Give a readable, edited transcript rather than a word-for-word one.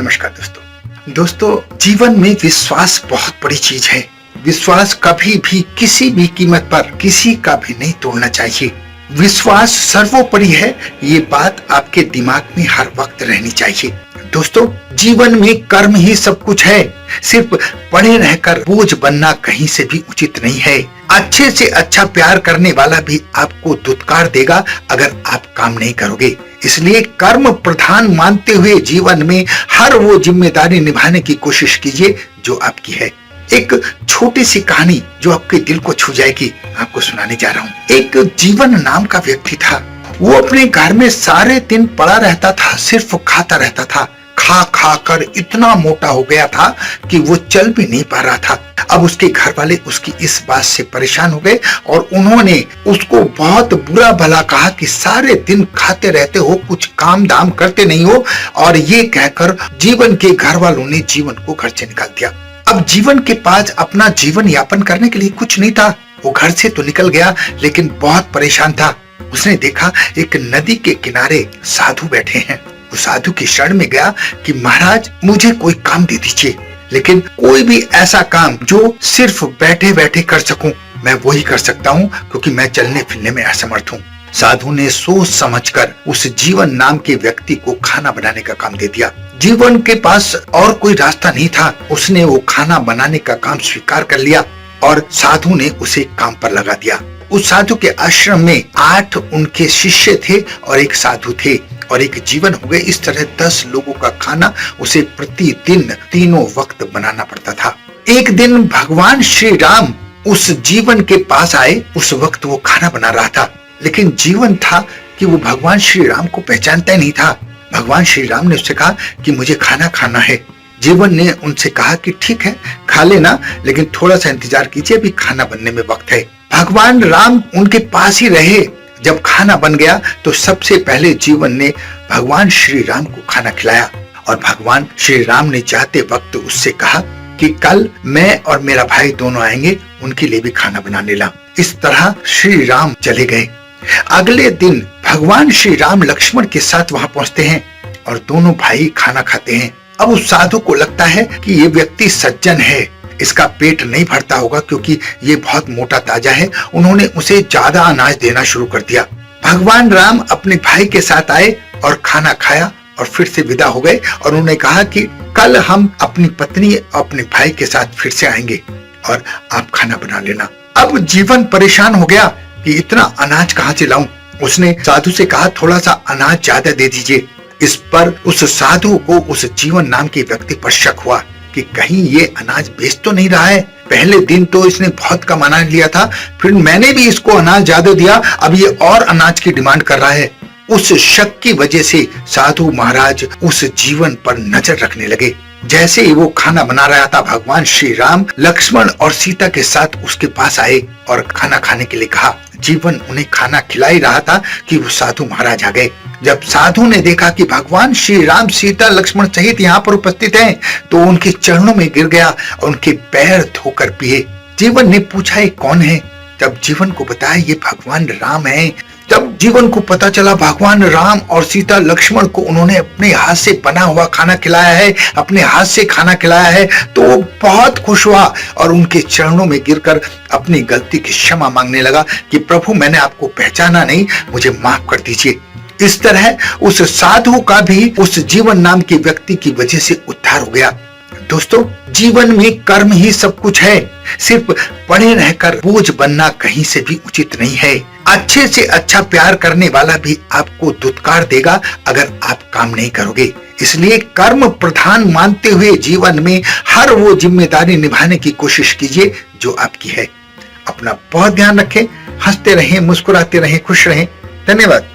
नमस्कार दोस्तों जीवन में विश्वास बहुत बड़ी चीज है। विश्वास कभी भी किसी भी कीमत पर किसी का भी नहीं तोड़ना चाहिए। विश्वास सर्वोपरि है, ये बात आपके दिमाग में हर वक्त रहनी चाहिए। दोस्तों जीवन में कर्म ही सब कुछ है। सिर्फ पढ़े रहकर बोझ बनना कहीं से भी उचित नहीं है। अच्छे से अच्छा प्यार करने वाला भी आपको दुत्कार देगा अगर आप काम नहीं करोगे। इसलिए कर्म प्रधान मानते हुए जीवन में हर वो जिम्मेदारी निभाने की कोशिश कीजिए जो आपकी है। एक छोटी सी कहानी जो आपके दिल को छू जाएगी आपको सुनाने जा रहा हूँ। एक जीवन नाम का व्यक्ति था। वो अपने घर में सारे दिन पड़ा रहता था, सिर्फ खाता रहता था। खा खा कर इतना मोटा हो गया था कि वो चल भी नहीं पा रहा था। अब उसके घर वाले उसकी इस बात से परेशान हो गए और उन्होंने उसको बहुत बुरा भला कहा कि सारे दिन खाते रहते हो, कुछ काम दाम करते नहीं हो। और ये कहकर जीवन के घर वालों ने जीवन को घर से निकाल दिया। अब जीवन के पास अपना जीवन यापन करने के लिए कुछ नहीं था। वो घर से तो निकल गया लेकिन बहुत परेशान था। उसने देखा एक नदी के किनारे साधु बैठे हैं। वो साधु की शरण में गया कि महाराज मुझे कोई काम दे दीजिए, लेकिन कोई भी ऐसा काम जो सिर्फ बैठे बैठे कर सकूं, मैं वही कर सकता हूं क्योंकि मैं चलने फिरने में असमर्थ हूं। साधु ने सोच समझकर उस जीवन नाम के व्यक्ति को खाना बनाने का काम दे दिया। जीवन के पास और कोई रास्ता नहीं था। उसने वो खाना बनाने का काम स्वीकार कर लिया और साधु ने उसे काम पर लगा दिया। उस साधु के आश्रम में 8 उनके शिष्य थे और एक साधु थे और एक जीवन हो गए। इस तरह 10 लोगों का खाना उसे प्रतिदिन तीनों वक्त बनाना पड़ता था। एक दिन भगवान श्री राम उस जीवन के पास आए। उस वक्त वो खाना बना रहा था, लेकिन जीवन था कि वो भगवान श्री राम को पहचानता ही नहीं था। भगवान श्री राम ने उससे कहा कि मुझे खाना खाना है। जीवन ने उनसे कहा कि ठीक है खा लेना, लेकिन थोड़ा सा इंतजार कीजिए, अभी खाना बनने में वक्त है। भगवान राम उनके पास ही रहे। जब खाना बन गया तो सबसे पहले जीवन ने भगवान श्री राम को खाना खिलाया और भगवान श्री राम ने जाते वक्त उससे कहा कि कल मैं और मेरा भाई दोनों आएंगे, उनके लिए भी खाना बनाने ला। इस तरह श्री राम चले गए। अगले दिन भगवान श्री राम लक्ष्मण के साथ वहां पहुंचते हैं और दोनों भाई खाना खाते हैं। अब उस साधु को लगता है कि ये व्यक्ति सज्जन है, इसका पेट नहीं भरता होगा क्योंकि ये बहुत मोटा ताजा है। उन्होंने उसे ज्यादा अनाज देना शुरू कर दिया। भगवान राम अपने भाई के साथ आए और खाना खाया और फिर से विदा हो गए और उन्होंने कहा कि कल हम अपनी पत्नी और अपने भाई के साथ फिर से आएंगे और आप खाना बना लेना। अब जीवन परेशान हो गया कि इतना अनाज कहाँ से लाऊं। उसने साधु से कहा थोड़ा सा अनाज ज्यादा दे दीजिए। इस पर उस साधु को उस जीवन नाम के व्यक्ति पर शक हुआ कि कहीं ये अनाज बेच तो नहीं रहा है। पहले दिन तो इसने बहुत कम अनाज लिया था, फिर मैंने भी इसको अनाज ज्यादा दिया, अब ये और अनाज की डिमांड कर रहा है। उस शक की वजह से साधु महाराज उस जीवन पर नजर रखने लगे। जैसे ही वो खाना बना रहा था, भगवान श्री राम लक्ष्मण और सीता के साथ उसके पास आए और खाना खाने के लिए कहा। जीवन उन्हें खाना खिला ही रहा था कि वो साधु महाराज आ गए। जब साधु ने देखा कि भगवान श्री राम सीता लक्ष्मण सहित यहाँ पर उपस्थित हैं, तो उनके चरणों में गिर गया और उनके पैर धोकर पिए। जीवन ने पूछा ये कौन है? जब जीवन को बताया ये भगवान राम है। जब जीवन को पता चला भगवान राम और सीता लक्ष्मण को उन्होंने अपने हाथ से बना हुआ खाना खिलाया है, अपने हाथ से खाना खिलाया है, तो वो बहुत खुश हुआ और उनके चरणों में गिरकर अपनी गलती की क्षमा मांगने लगा कि प्रभु मैंने आपको पहचाना नहीं, मुझे माफ कर दीजिए। इस तरह उस साधु का भी उस जीवन नाम के व्यक्ति की वजह से उद्धार हो गया। दोस्तों जीवन में कर्म ही सब कुछ है। सिर्फ पढ़े रहकर बोझ बनना कहीं से भी उचित नहीं है। अच्छे से अच्छा प्यार करने वाला भी आपको दुत्कार देगा अगर आप काम नहीं करोगे। इसलिए कर्म प्रधान मानते हुए जीवन में हर वो जिम्मेदारी निभाने की कोशिश कीजिए जो आपकी है। अपना बहुत ध्यान रखें, हंसते रहें, मुस्कुराते रहें, खुश रहें। धन्यवाद।